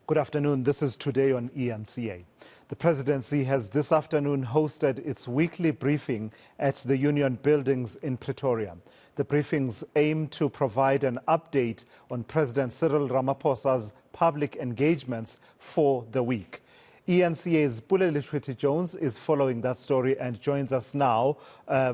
Good afternoon. This is Today on eNCA. The Presidency has this afternoon hosted its weekly briefing at the Union Buildings in Pretoria. The briefings aim to provide an update on President Cyril Ramaphosa's public engagements for the week. eNCA's Pule Letshwiti-Jones is following that story and joins us now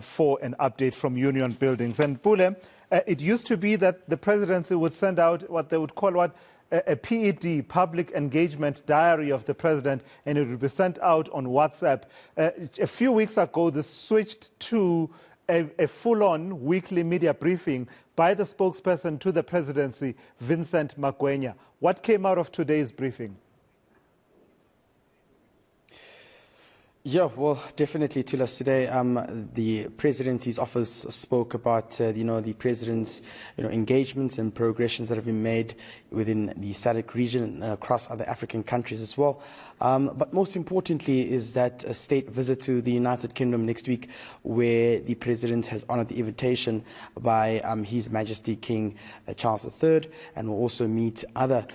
for an update from Union Buildings. And Pule, it used to be that the Presidency would send out what they would call a PED, Public Engagement Diary of the President, and it would be sent out on WhatsApp. A few weeks ago, this switched to a full-on weekly media briefing by the spokesperson to the Presidency, Vincent Magwenya. What came out of today's briefing? Yeah, well, definitely, Tulas. Today, the Presidency's office spoke about, the President's, engagements and progressions that have been made within the SADC region and across other African countries as well. But most importantly is that a state visit to the United Kingdom next week, where the President has honoured the invitation by His Majesty King Charles III, and will also meet other,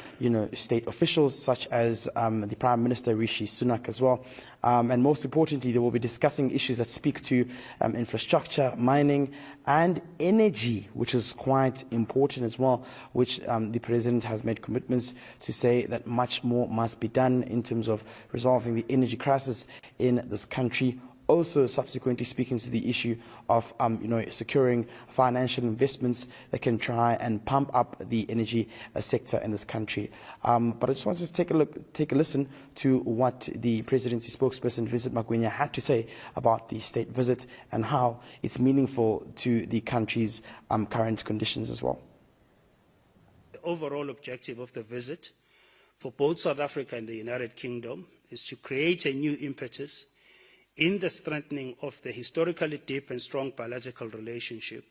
state officials such as the Prime Minister Rishi Sunak as well. And most importantly, they will be discussing issues that speak to infrastructure, mining, and energy, which is quite important as well, which the President has made commitments to say that much more must be done in terms of resolving the energy crisis in this country. Also, subsequently speaking to the issue of, securing financial investments that can try and pump up the energy sector in this country. But I just want to take a listen to what the Presidency spokesperson, Vincent Magwenya, had to say about the state visit and how it's meaningful to the country's current conditions as well. The overall objective of the visit for both South Africa and the United Kingdom is to create a new impetus in the strengthening of the historically deep and strong bilateral relationship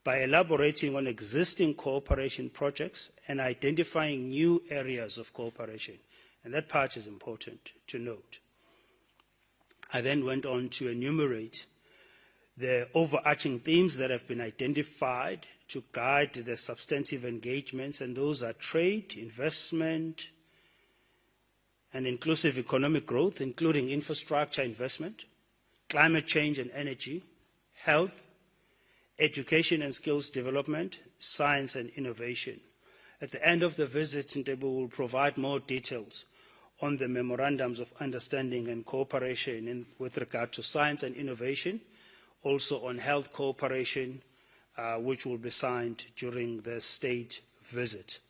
by elaborating on existing cooperation projects and identifying new areas of cooperation. And that part is important to note. I then went on to enumerate the overarching themes that have been identified to guide the substantive engagements, and those are trade, investment, and inclusive economic growth, including infrastructure investment, climate change and energy, health, education and skills development, science and innovation. At the end of the visit, Ntebo will provide more details on the memorandums of understanding and cooperation with regard to science and innovation, also on health cooperation, which will be signed during the state visit.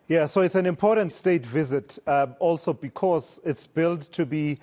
Yeah, so it's an important state visit, also because it's billed to be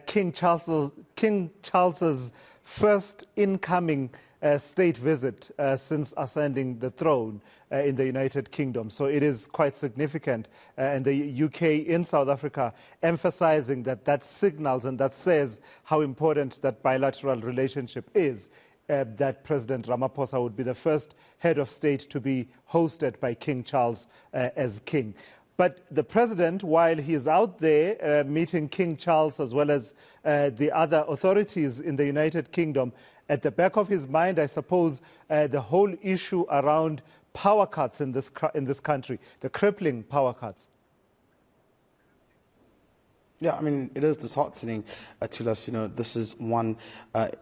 King Charles's first incoming state visit since ascending the throne in the United Kingdom. So it is quite significant. And the UK in South Africa emphasizing that signals and that says how important that bilateral relationship is. That President Ramaphosa would be the first head of state to be hosted by King Charles as king. But the president, while he's out there meeting King Charles as well as the other authorities in the United Kingdom, at the back of his mind, I suppose, the whole issue around power cuts in this country, the crippling power cuts. Yeah, I mean, it is disheartening to us. This is one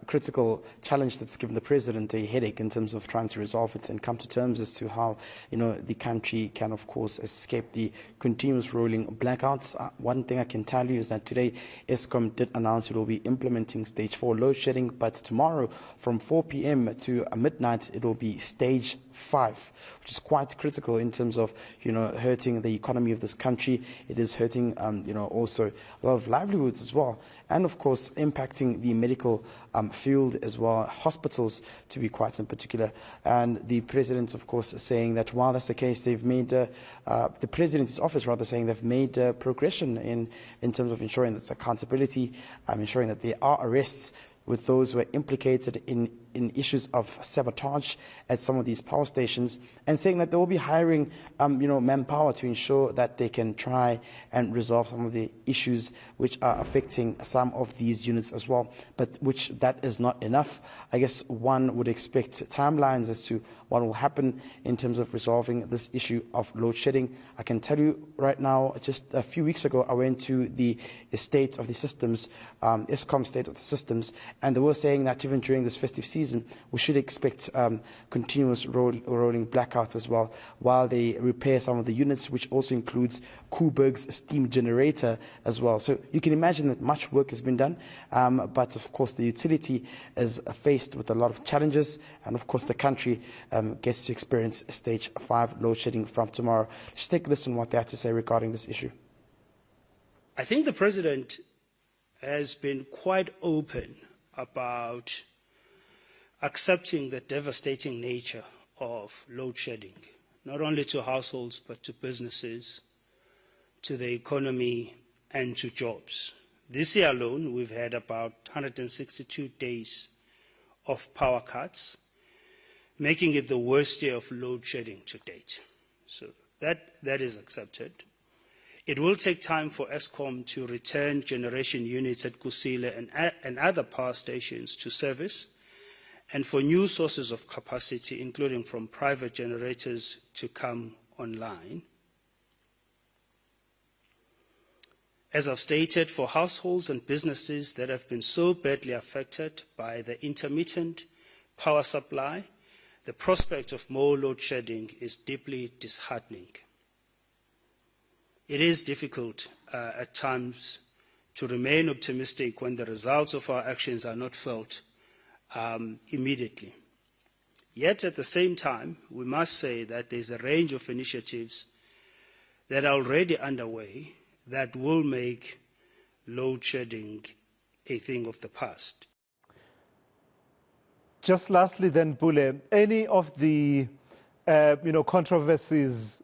critical challenge that's given the president a headache in terms of trying to resolve it and come to terms as to how, the country can, of course, escape the continuous rolling blackouts. One thing I can tell you is that today, Eskom did announce it will be implementing stage 4 load shedding, but tomorrow from 4 p.m. to midnight, it will be stage 5, which is quite critical in terms of, hurting the economy of this country. It is hurting, also a lot of livelihoods as well. And, of course, impacting the medical field as well, hospitals to be quite in particular. And the President, of course, saying that while that's the case, they've made, the President's office rather saying they've made progression in terms of ensuring that accountability, ensuring that there are arrests with those who are implicated in in issues of sabotage at some of these power stations, and saying that they will be hiring manpower to ensure that they can try and resolve some of the issues which are affecting some of these units as well, but which that is not enough. I guess one would expect timelines as to what will happen in terms of resolving this issue of load shedding. I can tell you right now, just a few weeks ago, I went to the state of the systems, ESCOM state of the systems, and they were saying that even during this festive season, we should expect continuous rolling blackouts as well, while they repair some of the units, which also includes Koeberg's steam generator as well. So you can imagine that much work has been done, but of course the utility is faced with a lot of challenges, and of course the country gets to experience stage 5 load shedding from tomorrow. Let's take a listen to what they have to say regarding this issue. I think the President has been quite open about accepting the devastating nature of load shedding, not only to households but to businesses, to the economy and to jobs. This year alone, we've had about 162 days of power cuts, making it the worst year of load shedding to date. So that is accepted. It will take time for ESCOM to return generation units at Kusile and other power stations to service, and for new sources of capacity, including from private generators, to come online. As I've stated, for households and businesses that have been so badly affected by the intermittent power supply, the prospect of more load shedding is deeply disheartening. It is difficult at times to remain optimistic when the results of our actions are not felt immediately. Yet at the same time, we must say that there's a range of initiatives that are already underway that will make load shedding a thing of the past. Just lastly then, Pule, any of the controversies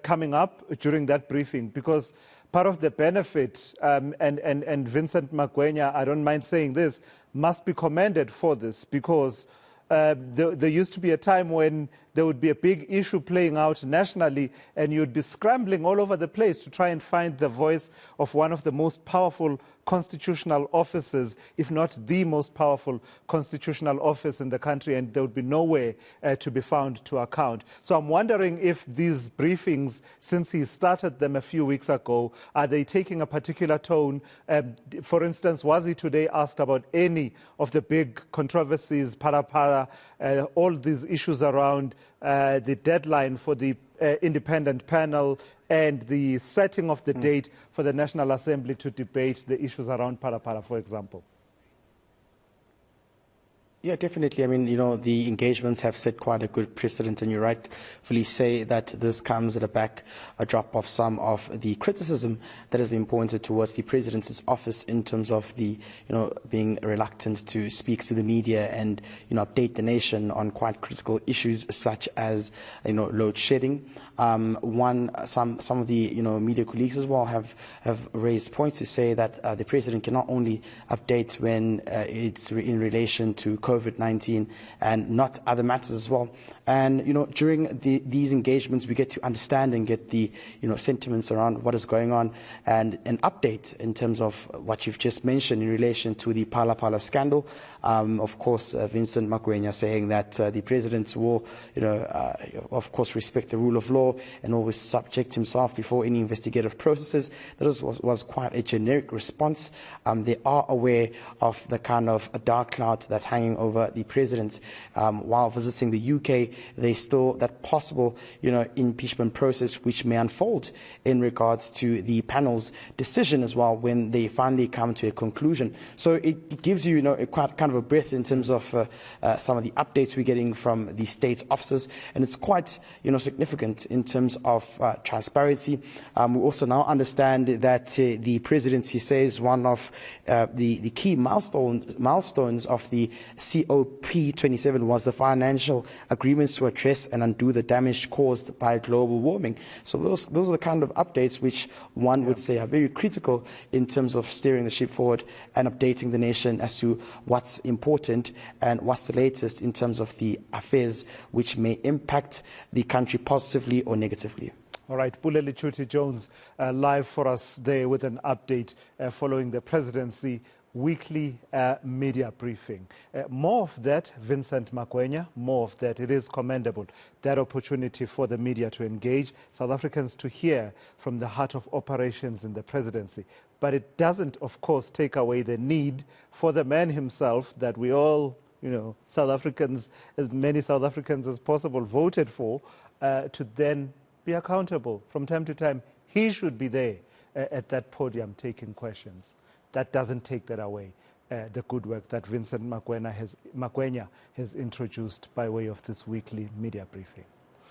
coming up during that briefing? Because part of the benefit, and Vincent Magwenya, I don't mind saying this, must be commended for this, because there used to be a time when there would be a big issue playing out nationally and you'd be scrambling all over the place to try and find the voice of one of the most powerful constitutional offices, if not the most powerful constitutional office in the country, and there would be nowhere to be found to account. So I'm wondering if these briefings, since he started them a few weeks ago, are they taking a particular tone? For instance, was he today asked about any of the big controversies, para, all these issues around the deadline for the independent panel and the setting of the date for the National Assembly to debate the issues around para, for example? Yeah, definitely. I mean, the engagements have set quite a good precedent, and you rightfully say that this comes at a backdrop of some of the criticism that has been pointed towards the President's office in terms of the, being reluctant to speak to the media and, update the nation on quite critical issues such as, load shedding. Some of the, media colleagues as well have raised points to say that the President can not only update when it's in relation to COVID-19 and not other matters as well. And, during these engagements, we get to understand and get the, sentiments around what is going on, and an update in terms of what you've just mentioned in relation to the Pala scandal. Of course, Vincent Magwenya saying that the President will, of course, respect the rule of law and always subject himself before any investigative processes. That was quite a generic response. They are aware of the kind of a dark cloud that's hanging over the President. While visiting the UK, there's still that possible, impeachment process which may unfold in regards to the panel's decision as well when they finally come to a conclusion. So it gives you, quite kind of a breath in terms of some of the updates we're getting from the state's officers, and it's quite, significant in terms of transparency. We also now understand that the Presidency says one of the key milestones of the COP27 was the financial agreements commitments to address and undo the damage caused by global warming. So those are the kind of updates which one would say are very critical in terms of steering the ship forward and updating the nation as to what's important and what's the latest in terms of the affairs which may impact the country positively or negatively. All right, Pule Letshwiti-Jones live for us there with an update following the Presidency weekly media briefing. More of that, Vincent Makwenya, more of that. It is commendable, that opportunity for the media to engage, South Africans to hear from the heart of operations in the Presidency. But it doesn't, of course, take away the need for the man himself that we all, South Africans, as many South Africans as possible, voted for, to then be accountable from time to time. He should be there at that podium taking questions. That doesn't take that away, the good work that Vincent Makwenya has introduced by way of this weekly media briefing.